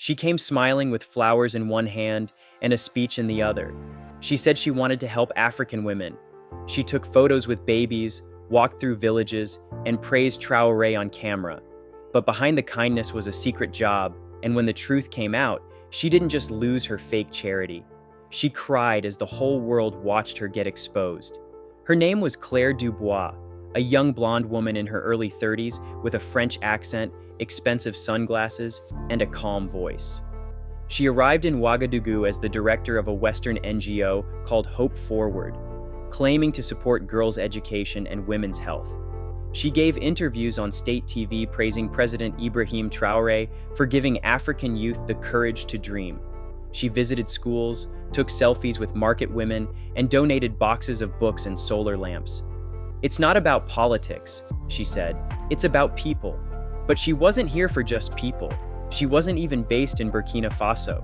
She came smiling with flowers in one hand and a speech in the other. She said she wanted to help African women. She took photos with babies, walked through villages, and praised Traore on camera. But behind the kindness was a secret job, and when the truth came out, she didn't just lose her fake charity. She cried as the whole world watched her get exposed. Her name was Claire Dubois, a young blonde woman in her early 30s with a French accent, expensive sunglasses, and a calm voice. She arrived in Ouagadougou as the director of a Western NGO called Hope Forward, claiming to support girls' education and women's health. She gave interviews on state TV praising President Ibrahim Traoré for giving African youth the courage to dream. She visited schools, took selfies with market women, and donated boxes of books and solar lamps. "It's not about politics," she said. "It's about people." But she wasn't here for just people. She wasn't even based in Burkina Faso.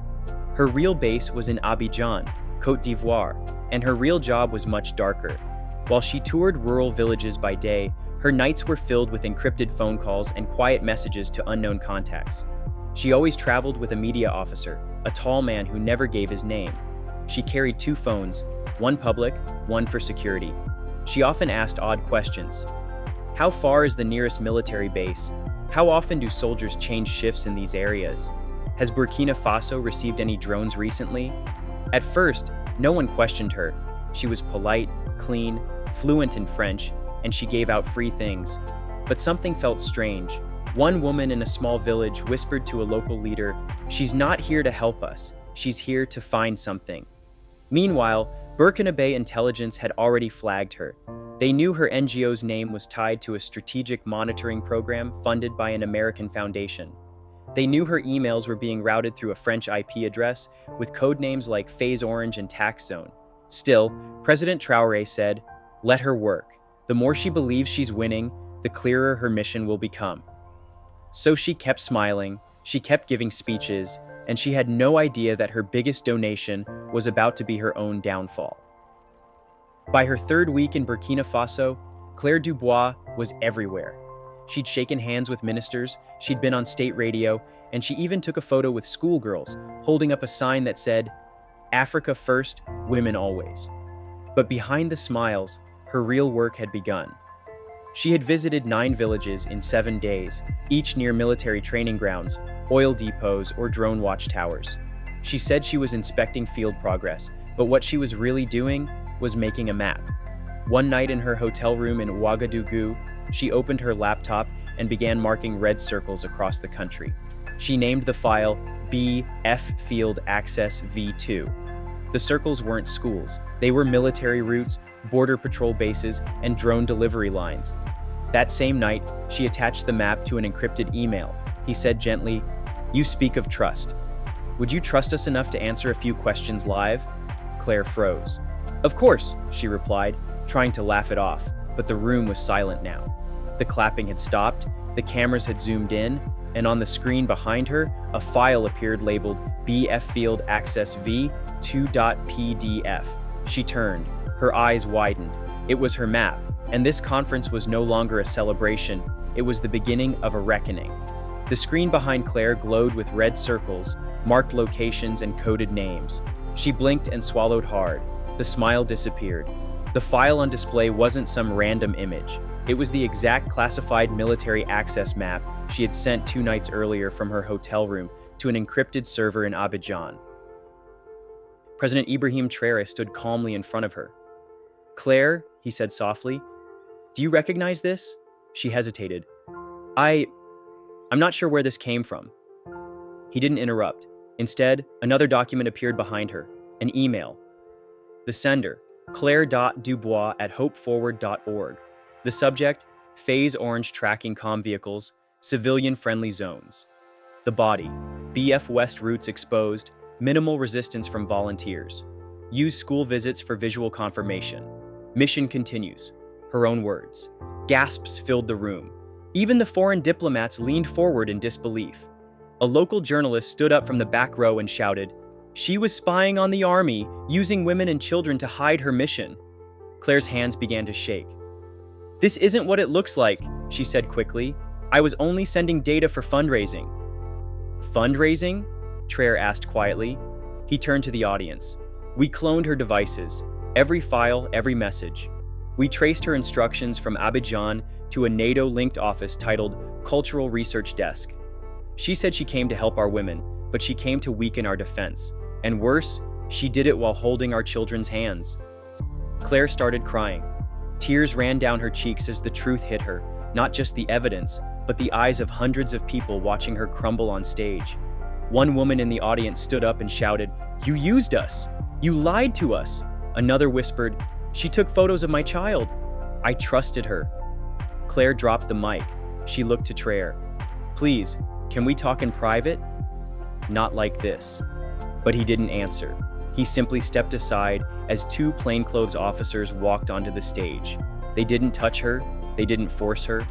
Her real base was in Abidjan, Côte d'Ivoire, and her real job was much darker. While she toured rural villages by day, her nights were filled with encrypted phone calls and quiet messages to unknown contacts. She always traveled with a media officer, a tall man who never gave his name. She carried 2 phones, one public, one for security. She often asked odd questions. How far is the nearest military base? How often do soldiers change shifts in these areas? Has Burkina Faso received any drones recently? At first, no one questioned her. She was polite, clean, fluent in French, and she gave out free things. But something felt strange. One woman in a small village whispered to a local leader, "She's not here to help us. She's here to find something." Meanwhile, Burkinabe intelligence had already flagged her. They knew her NGO's name was tied to a strategic monitoring program funded by an American foundation. They knew her emails were being routed through a French IP address with code names like Phase Orange and Tax Zone. Still, President Traoré said, "Let her work. The more she believes she's winning, the clearer her mission will become." So she kept smiling, she kept giving speeches, and she had no idea that her biggest donation was about to be her own downfall. By her 3rd week in Burkina Faso, Claire Dubois was everywhere. She'd shaken hands with ministers, she'd been on state radio, and she even took a photo with schoolgirls, holding up a sign that said, "Africa first, women always." But behind the smiles, her real work had begun. She had visited 9 villages in 7 days, each near military training grounds, oil depots, or drone watchtowers. She said she was inspecting field progress, but what she was really doing was making a map. One night in her hotel room in Ouagadougou, she opened her laptop and began marking red circles across the country. She named the file BF Field Access V2. The circles weren't schools. They were military routes, border patrol bases, and drone delivery lines. That same night, she attached the map to an encrypted email. He said gently, "You speak of trust. Would you trust us enough to answer a few questions live?" Claire froze. "Of course," she replied, trying to laugh it off, but the room was silent now. The clapping had stopped, the cameras had zoomed in, and on the screen behind her, a file appeared labeled BF Field Access V 2.pdf. She turned, her eyes widened. It was her map, and this conference was no longer a celebration, it was the beginning of a reckoning. The screen behind Claire glowed with red circles, marked locations, and coded names. She blinked and swallowed hard. The smile disappeared. The file on display wasn't some random image. It was the exact classified military access map she had sent 2 nights earlier from her hotel room to an encrypted server in Abidjan. President Ibrahim Traoré stood calmly in front of her. "Claire," he said softly, "do you recognize this?" She hesitated. I'm not sure where this came from." He didn't interrupt. Instead, another document appeared behind her, an email. The sender, claire.dubois@hopeforward.org. The subject, Phase Orange Tracking Comm Vehicles, Civilian-Friendly Zones. The body, BF West routes exposed, minimal resistance from volunteers. Use school visits for visual confirmation. Mission continues. Her own words. Gasps filled the room. Even the foreign diplomats leaned forward in disbelief. A local journalist stood up from the back row and shouted, "She was spying on the army, using women and children to hide her mission." Claire's hands began to shake. "This isn't what it looks like," she said quickly. "I was only sending data for fundraising." "Fundraising?" Traore asked quietly. He turned to the audience. We cloned her devices, every file, every message. We traced her instructions from Abidjan to a NATO-linked office titled Cultural Research Desk. She said she came to help our women, but she came to weaken our defense. And worse, she did it while holding our children's hands. Claire started crying. Tears ran down her cheeks as the truth hit her, not just the evidence, but the eyes of hundreds of people watching her crumble on stage. One woman in the audience stood up and shouted, "You used us! You lied to us!" Another whispered, "She took photos of my child. I trusted her." Claire dropped the mic. She looked to Traore. "Please, can we talk in private?" "Not like this." But he didn't answer. He simply stepped aside as two plainclothes officers walked onto the stage. They didn't touch her, they didn't force her,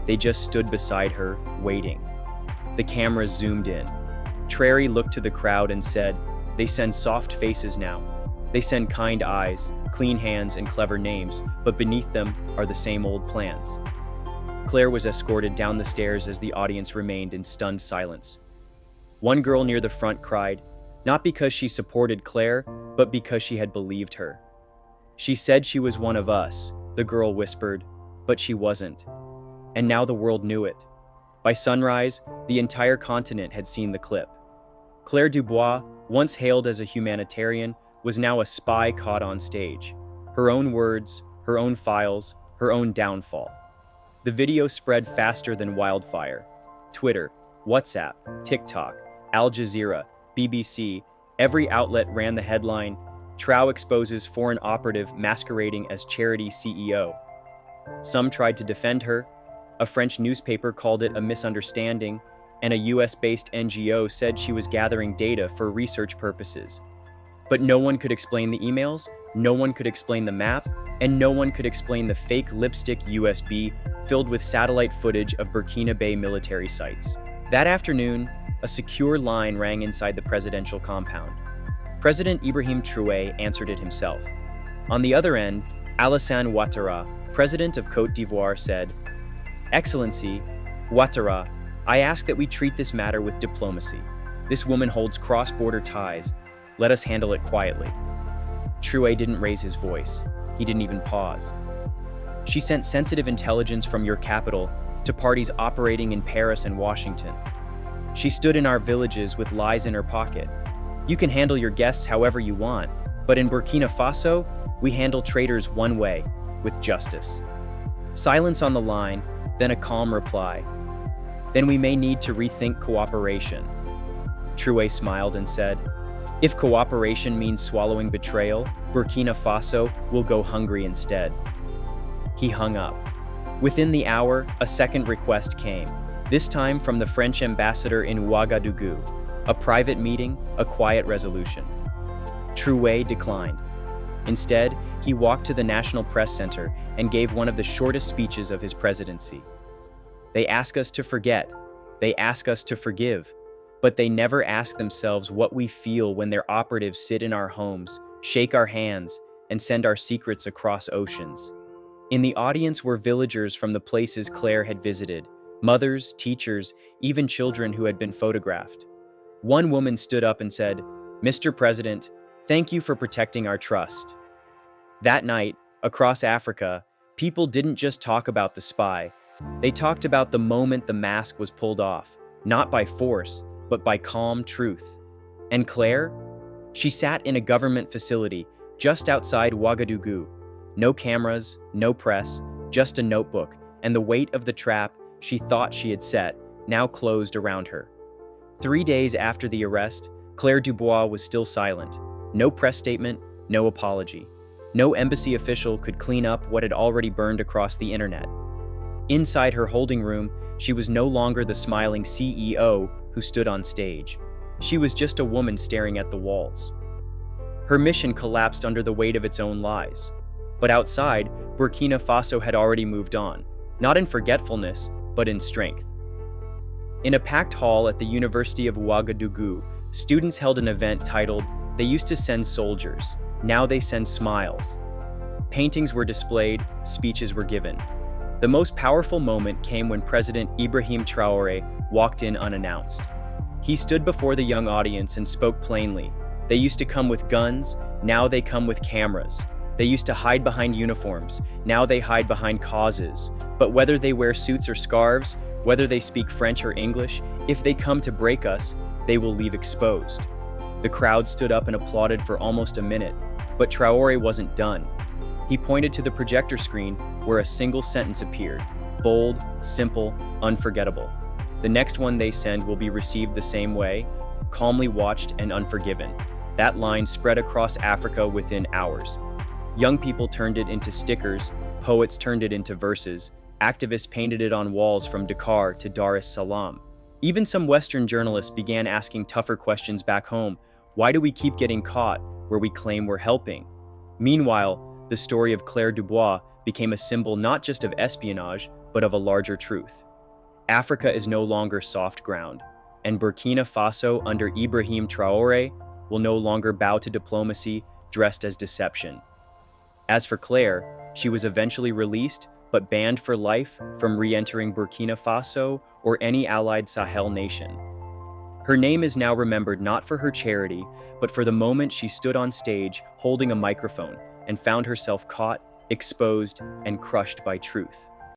they just stood beside her, waiting. The cameras zoomed in. Traore looked to the crowd and said, "They send soft faces now. They send kind eyes, clean hands, and clever names, but beneath them are the same old plans." Claire was escorted down the stairs as the audience remained in stunned silence. One girl near the front cried, not because she supported Claire, but because she had believed her. "She said she was one of us," the girl whispered, but she wasn't. And now the world knew it. By sunrise, the entire continent had seen the clip. Claire Dubois, once hailed as a humanitarian, was now a spy caught on stage. Her own words, her own files, her own downfall. The video spread faster than wildfire. Twitter, WhatsApp, TikTok, Al Jazeera, BBC, every outlet ran the headline, "Traore exposes foreign operative masquerading as charity CEO." Some tried to defend her. A French newspaper called it a misunderstanding, and a US-based NGO said she was gathering data for research purposes. But no one could explain the emails, no one could explain the map, and no one could explain the fake lipstick USB filled with satellite footage of Burkina Faso military sites. That afternoon, a secure line rang inside the presidential compound. President Ibrahim Traoré answered it himself. On the other end, Alassane Ouattara, president of Côte d'Ivoire, said, "Excellency, Ouattara, I ask that we treat this matter with diplomacy. This woman holds cross-border ties. Let us handle it quietly." Traoré didn't raise his voice. He didn't even pause. "She sent sensitive intelligence from your capital to parties operating in Paris and Washington. She stood in our villages with lies in her pocket. You can handle your guests however you want, but in Burkina Faso, we handle traitors one way, with justice." Silence on the line, then a calm reply. "Then we may need to rethink cooperation." Traoré smiled and said, "If cooperation means swallowing betrayal, Burkina Faso will go hungry instead." He hung up. Within the hour, a second request came, this time from the French ambassador in Ouagadougou, a private meeting, a quiet resolution. Traoré declined. Instead, he walked to the National Press Center and gave one of the shortest speeches of his presidency. "They ask us to forget, they ask us to forgive, but they never ask themselves what we feel when their operatives sit in our homes, shake our hands, and send our secrets across oceans." In the audience were villagers from the places Claire had visited, mothers, teachers, even children who had been photographed. One woman stood up and said, "Mr. President, thank you for protecting our trust." That night, across Africa, people didn't just talk about the spy. They talked about the moment the mask was pulled off, not by force, but by calm truth. And Claire? She sat in a government facility just outside Ouagadougou. No cameras, no press, just a notebook, and the weight of the trap she thought she had set, now closed around her. 3 days after the arrest, Claire Dubois was still silent. No press statement, no apology. No embassy official could clean up what had already burned across the internet. Inside her holding room, she was no longer the smiling CEO who stood on stage. She was just a woman staring at the walls. Her mission collapsed under the weight of its own lies. But outside, Burkina Faso had already moved on, not in forgetfulness, but in strength. In a packed hall at the University of Ouagadougou, students held an event titled, "They used to send soldiers, now they send smiles." Paintings were displayed, speeches were given. The most powerful moment came when President Ibrahim Traoré walked in unannounced. He stood before the young audience and spoke plainly. They used to come with guns, now they come with cameras. They used to hide behind uniforms, now they hide behind causes. But whether they wear suits or scarves, whether they speak French or English, if they come to break us, they will leave exposed. The crowd stood up and applauded for almost a minute, but Traore wasn't done. He pointed to the projector screen where a single sentence appeared, bold, simple, unforgettable. The next one they send will be received the same way, calmly watched and unforgiven. That line spread across Africa within hours. Young people turned it into stickers, poets turned it into verses, activists painted it on walls from Dakar to Dar es Salaam. Even some Western journalists began asking tougher questions back home. Why do we keep getting caught where we claim we're helping? Meanwhile, the story of Claire Dubois became a symbol not just of espionage, but of a larger truth. Africa is no longer soft ground, and Burkina Faso under Ibrahim Traoré will no longer bow to diplomacy dressed as deception. As for Claire, she was eventually released, but banned for life from re-entering Burkina Faso or any allied Sahel nation. Her name is now remembered not for her charity, but for the moment she stood on stage holding a microphone and found herself caught, exposed, and crushed by truth.